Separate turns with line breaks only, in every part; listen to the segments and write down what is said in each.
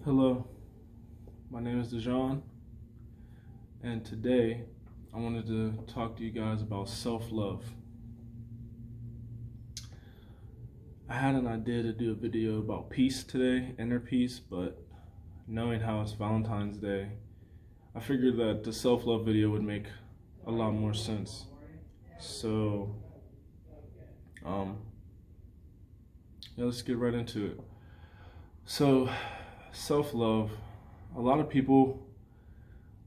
Hello, my name is Dejan, and today I wanted to talk to you guys about self-love. I had an idea to do a video about peace today, inner peace, but knowing how it's Valentine's Day, I figured that the self-love video would make a lot more sense. So, let's get right into it. So, self-love, a lot of people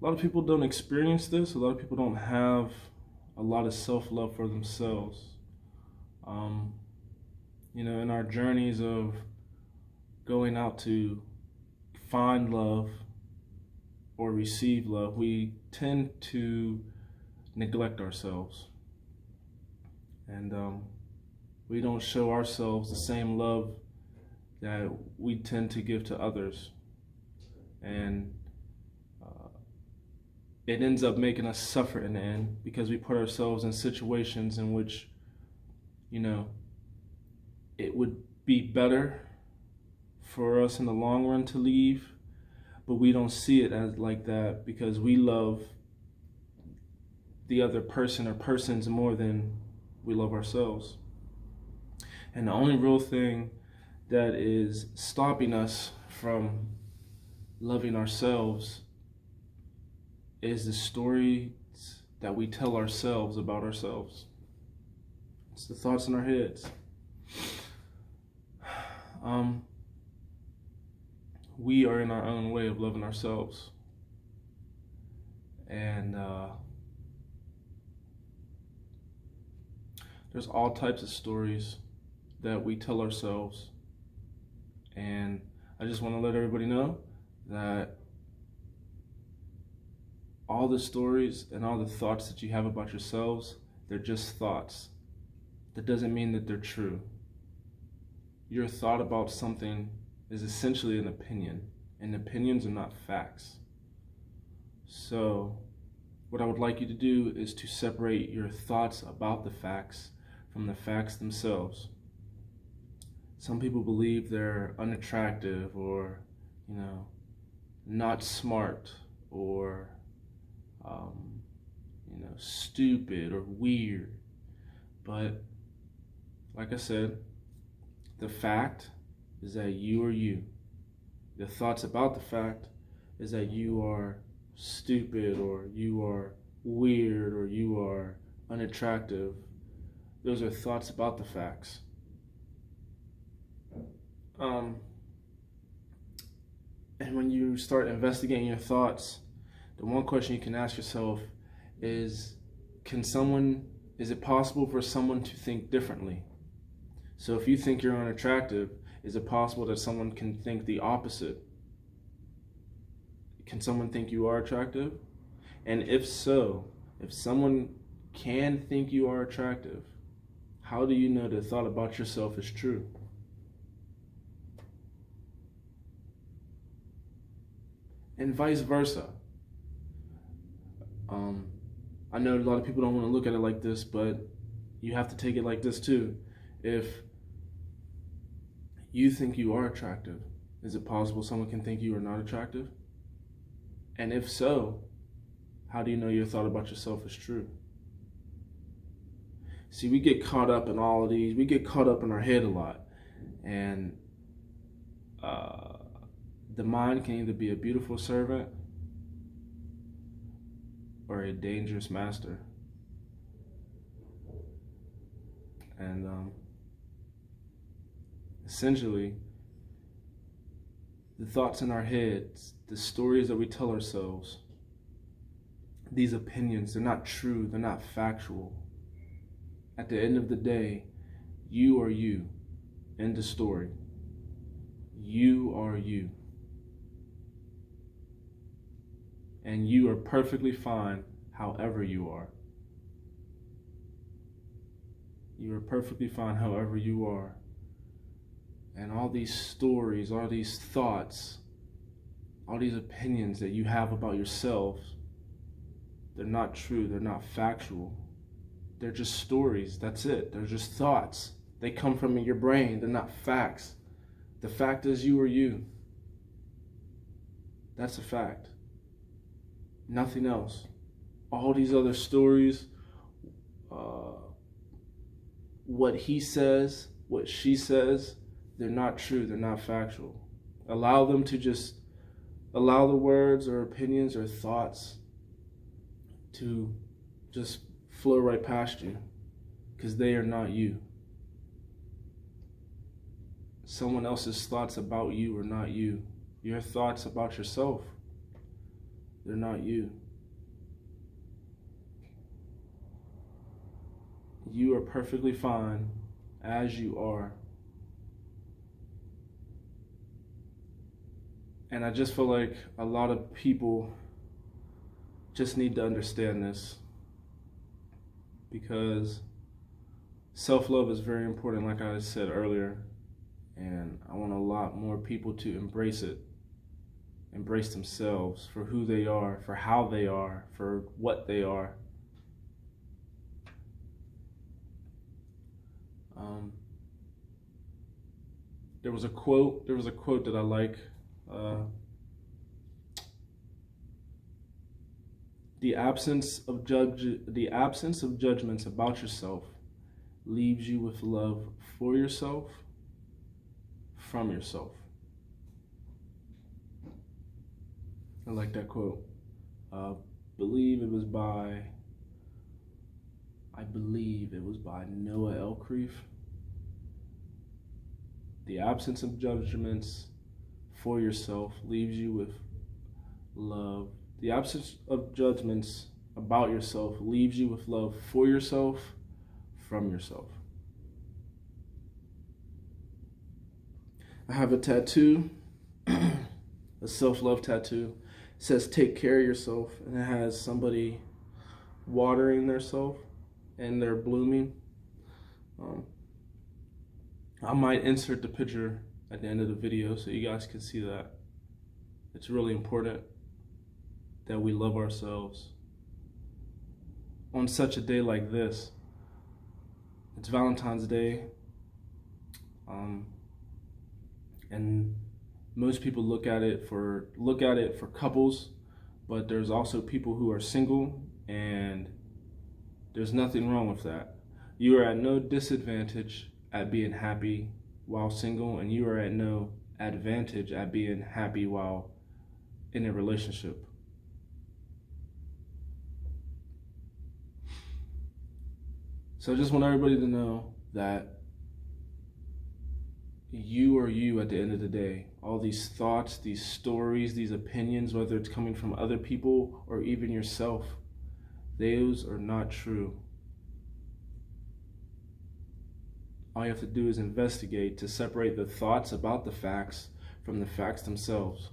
don't experience this. A lot of people don't have a lot of self-love for themselves. In our journeys of going out to find love or receive love, we tend to neglect ourselves, and we don't show ourselves the same love that we tend to give to others, and it ends up making us suffer in the end because we put ourselves in situations in which, it would be better for us in the long run to leave, but we don't see it as like that because we love the other person or persons more than we love ourselves. And the only real thing that is stopping us from loving ourselves is the stories that we tell ourselves about ourselves. It's the thoughts in our heads. We are in our own way of loving ourselves. And there's all types of stories that we tell ourselves. And I just want to let everybody know that all the stories and all the thoughts that you have about yourselves, they're just thoughts. That doesn't mean that they're true. Your thought about something is essentially an opinion, and opinions are not facts. So what I would like you to do is to separate your thoughts about the facts from the facts themselves. Some people believe they're unattractive or, not smart or, stupid or weird. But like I said, the fact is that you are you. The thoughts about the fact is that you are stupid or you are weird or you are unattractive. Those are thoughts about the facts. And when you start investigating your thoughts, the one question you can ask yourself is it possible for someone to think differently? So if you think you're unattractive, is it possible that someone can think the opposite? Can someone think you are attractive? And if so, if someone can think you are attractive, how do you know the thought about yourself is true? And vice versa. I know a lot of people don't want to look at it like this, but you have to take it like this too. If you think you are attractive, is it possible someone can think you are not attractive? And if so, how do you know your thought about yourself is true? See, we get caught up in all of these. We get caught up in our head a lot. And the mind can either be a beautiful servant or a dangerous master. And essentially, the thoughts in our heads, the stories that we tell ourselves, these opinions, they're not true, they're not factual. At the end of the day, you are you. End of story. You are you. And you are perfectly fine however you are. You are perfectly fine however you are. And all these stories, all these thoughts, all these opinions that you have about yourself, they're not true, they're not factual. They're just stories, that's it. They're just thoughts. They come from your brain, they're not facts. The fact is you are you. That's a fact. Nothing else. All these other stories, what he says, what she says, they're not true, they're not factual. Allow them to just, allow the words or opinions or thoughts to just flow right past you, because they are not you. Someone else's thoughts about you are not you. Your thoughts about yourself, they're not you. You are perfectly fine as you are. And I just feel like a lot of people just need to understand this, because self-love is very important, like I said earlier, and I want a lot more people to embrace it, embrace themselves for who they are, for how they are, for what they are. There was a quote that I like. The absence of judgments about yourself leaves you with love for yourself, from yourself. I like that quote. I believe it was by Noah Elcreef. The absence of judgments for yourself leaves you with love. The absence of judgments about yourself leaves you with love for yourself, from yourself. I have a tattoo, a self-love tattoo. It says, take care of yourself, and it has somebody watering themselves and they're blooming. I might insert the picture at the end of the video so you guys can see that. It's really important that we love ourselves on such a day like this. It's Valentine's Day, and most people look at it for couples, but there's also people who are single, and there's nothing wrong with that. You are at no disadvantage at being happy while single, and you are at no advantage at being happy while in a relationship. So I just want everybody to know that you are you at the end of the day. All these thoughts, these stories, these opinions, whether it's coming from other people or even yourself, those are not true. All you have to do is investigate to separate the thoughts about the facts from the facts themselves.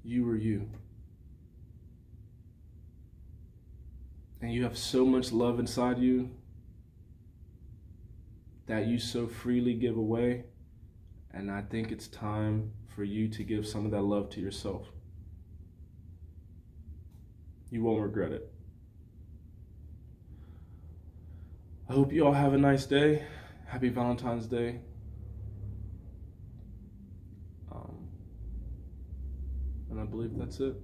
You are you. And you have so much love inside you that you so freely give away. And I think it's time for you to give some of that love to yourself. You won't regret it. I hope you all have a nice day. Happy Valentine's Day. And I believe that's it.